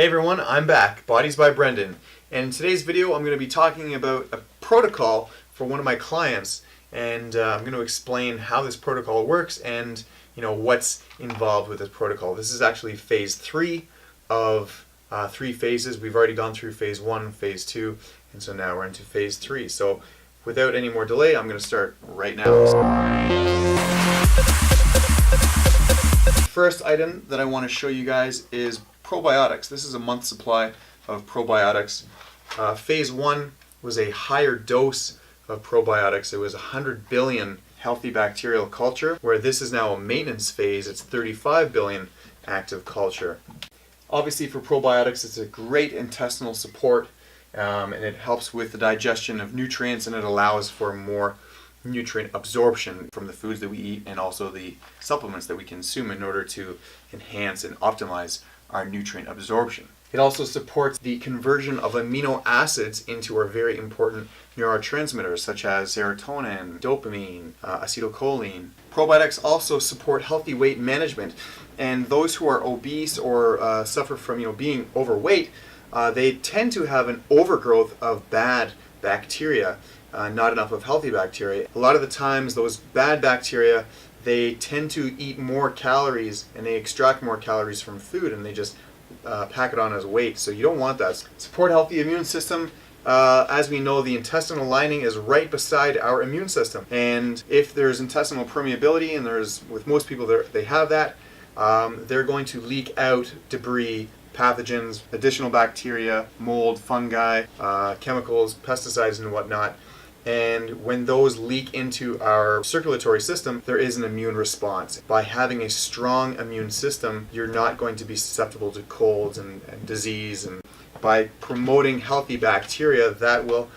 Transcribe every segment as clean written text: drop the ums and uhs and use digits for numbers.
Hey everyone, I'm back, Bodies by Brendan, and in today's video I'm going to be talking about a protocol for one of my clients, and I'm going to explain how this protocol works and what's involved with this protocol. This is actually phase 3 of 3 phases. We've already gone through phase 1, phase 2, and so now we're into phase 3. So without any more delay, I'm going to start right now. First item that I want to show you guys is probiotics. This is a month's supply of probiotics. Phase 1 was a higher dose of probiotics. It was 100 billion healthy bacterial culture, where this is now a maintenance phase. It's 35 billion active culture. Obviously for probiotics, it's a great intestinal support, and it helps with the digestion of nutrients, and it allows for more nutrient absorption from the foods that we eat and also the supplements that we consume in order to enhance and optimize our nutrient absorption. It also supports the conversion of amino acids into our very important neurotransmitters such as serotonin, dopamine, acetylcholine. Probiotics also support healthy weight management, and those who are obese or suffer from being overweight, they tend to have an overgrowth of bad bacteria, not enough of healthy bacteria. A lot of the times those bad bacteria, they tend to eat more calories and they extract more calories from food, and they just pack it on as weight. So you don't want that. Support healthy immune system. As we know, the intestinal lining is right beside our immune system, and if there's intestinal permeability, and with most people they have that, they're going to leak out debris, pathogens, additional bacteria, mold, fungi, chemicals, pesticides and whatnot. And when those leak into our circulatory system, there is an immune response. By having a strong immune system, you're not going to be susceptible to colds and disease. And by promoting healthy bacteria, that will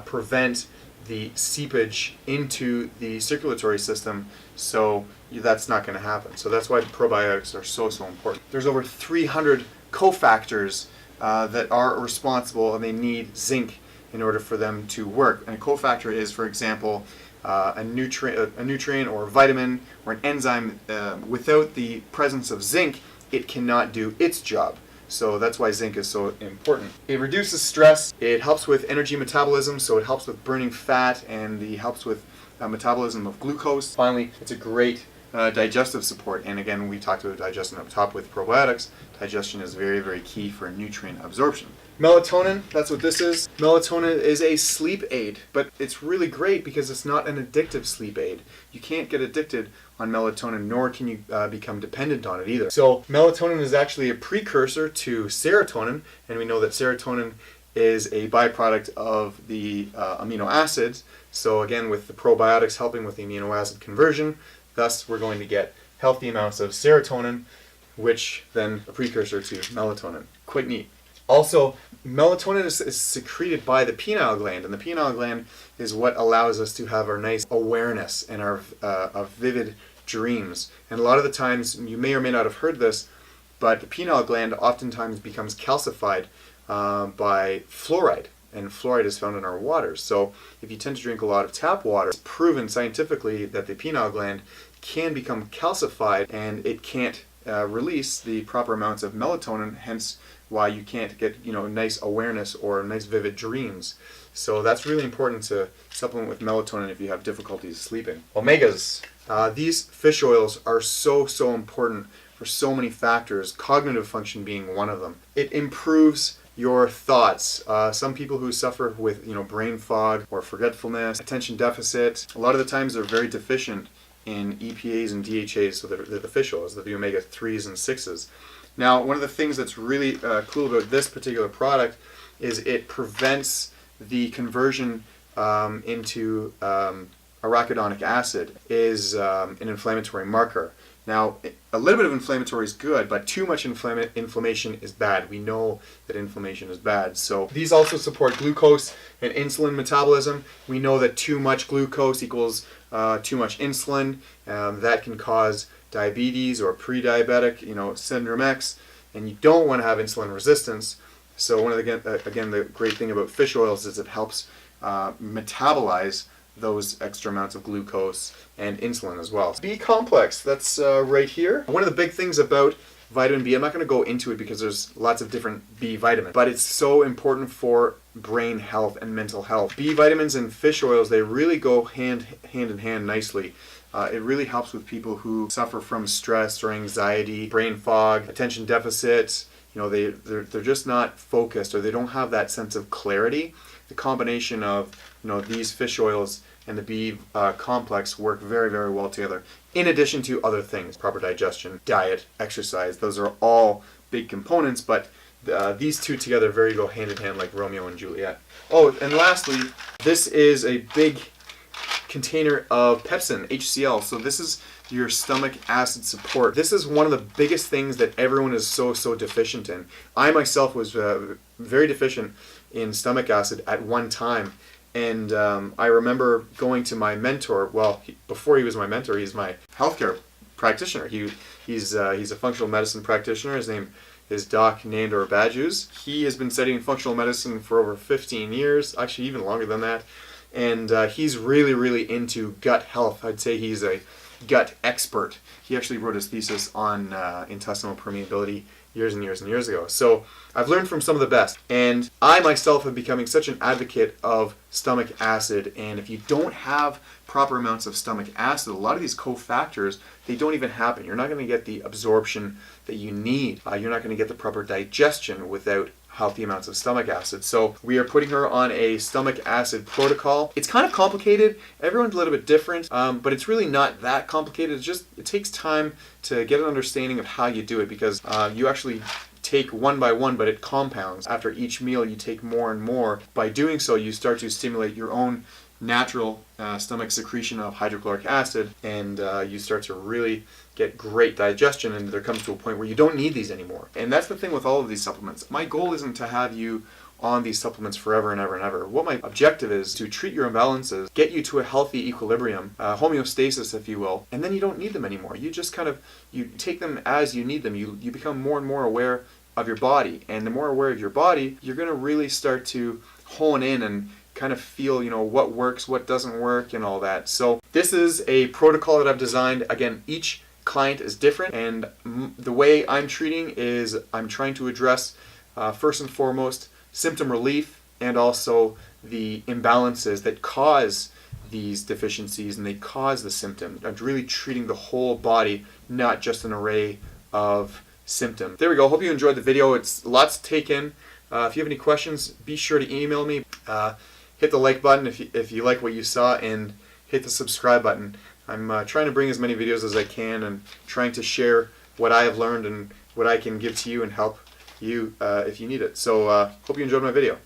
prevent the seepage into the circulatory system, so that's not going to happen. So that's why probiotics are so important. There's over 300 cofactors that are responsible, and they need zinc in order for them to work. And a cofactor is, for example, a nutrient or a vitamin or an enzyme. Without the presence of zinc, it cannot do its job. So that's why zinc is so important. It reduces stress, it helps with energy metabolism, so it helps with burning fat, and it helps with metabolism of glucose. Finally, it's a great digestive support, and again, we talked about digestion up top with probiotics. Digestion is very key for nutrient absorption. Melatonin, that's what this is. Melatonin is a sleep aid, but it's really great because it's not an addictive sleep aid. You can't get addicted on melatonin, nor can you become dependent on it either. So melatonin is actually a precursor to serotonin, and we know that serotonin is a byproduct of the amino acids. So again, with the probiotics helping with the amino acid conversion, thus we're going to get healthy amounts of serotonin, which then a precursor to melatonin. Quite neat. Also, melatonin is secreted by the pineal gland, and the pineal gland is what allows us to have our nice awareness and our vivid dreams. And a lot of the times, you may or may not have heard this, but the pineal gland oftentimes becomes calcified by fluoride, and fluoride is found in our waters. So if you tend to drink a lot of tap water, it's proven scientifically that the pineal gland can become calcified, and it can't release the proper amounts of melatonin, hence why you can't get nice awareness or nice vivid dreams. So that's really important to supplement with melatonin if you have difficulties sleeping. Omegas. These fish oils are so important for so many factors, cognitive function being one of them. It improves your thoughts. Some people who suffer with brain fog or forgetfulness, attention deficit, a lot of the times they're very deficient in EPAs and DHAs, so they're the fish oils, the omega-3s and 6s. Now, one of the things that's really cool about this particular product is it prevents the conversion into arachidonic acid, is an inflammatory marker. Now, a little bit of inflammatory is good, but too much inflammation is bad. We know that inflammation is bad. So these also support glucose and insulin metabolism. We know that too much glucose equals too much insulin. That can cause diabetes or pre-diabetic, syndrome X, and you don't want to have insulin resistance. So one of the great thing about fish oils is it helps metabolize those extra amounts of glucose and insulin as well. B complex, that's right here. One of the big things about vitamin B. I'm not going to go into it because there's lots of different B vitamins, but it's so important for brain health and mental health. B vitamins and fish oils, they really go hand in hand nicely. It really helps with people who suffer from stress or anxiety, brain fog, attention deficit. They're just not focused, or they don't have that sense of clarity. The combination of these fish oils and the B complex work very, very well together. In addition to other things, proper digestion, diet, exercise, those are all big components, but these two together very go hand in hand like Romeo and Juliet. Oh, and lastly, this is a big container of Pepsin, HCl. So this is your stomach acid support. This is one of the biggest things that everyone is so deficient in. I myself was very deficient in stomach acid at one time. And I remember going to my mentor. Well, before he was my mentor, he's my healthcare practitioner. He's a functional medicine practitioner. His name is Doc Nandor Bajus. He has been studying functional medicine for over 15 years, actually even longer than that. And he's really into gut health. I'd say he's a gut expert. He actually wrote his thesis on intestinal permeability years and years ago. So I've learned from some of the best, and I myself am becoming such an advocate of stomach acid. And if you don't have proper amounts of stomach acid, a lot of these cofactors, they don't even happen. You're not going to get the absorption that you need. You're not going to get the proper digestion without healthy amounts of stomach acid. So we are putting her on a stomach acid protocol. It's kind of complicated. Everyone's a little bit different, but it's really not that complicated. It takes time to get an understanding of how you do it, because you actually take one by one, but it compounds. After each meal, you take more and more. By doing so, you start to stimulate your own natural stomach secretion of hydrochloric acid, and you start to really get great digestion, and there comes to a point where you don't need these anymore. And that's the thing with all of these supplements. My goal isn't to have you on these supplements forever and ever. What my objective is to treat your imbalances, get you to a healthy equilibrium, homeostasis if you will, and then you don't need them anymore. You just you take them as you need them. You become more and more aware of your body, and the more aware of your body, you're going to really start to hone in and kind of feel, what works, what doesn't work, and all that. So this is a protocol that I've designed. Again, each client is different, and the way I'm treating is I'm trying to address first and foremost symptom relief, and also the imbalances that cause these deficiencies and they cause the symptom. I'm really treating the whole body, not just an array of symptoms. There we go. Hope you enjoyed the video. It's lots to take in. If you have any questions, be sure to email me. Hit the like button if you like what you saw, and hit the subscribe button. I'm trying to bring as many videos as I can, and trying to share what I have learned and what I can give to you and help you if you need it. So hope you enjoyed my video.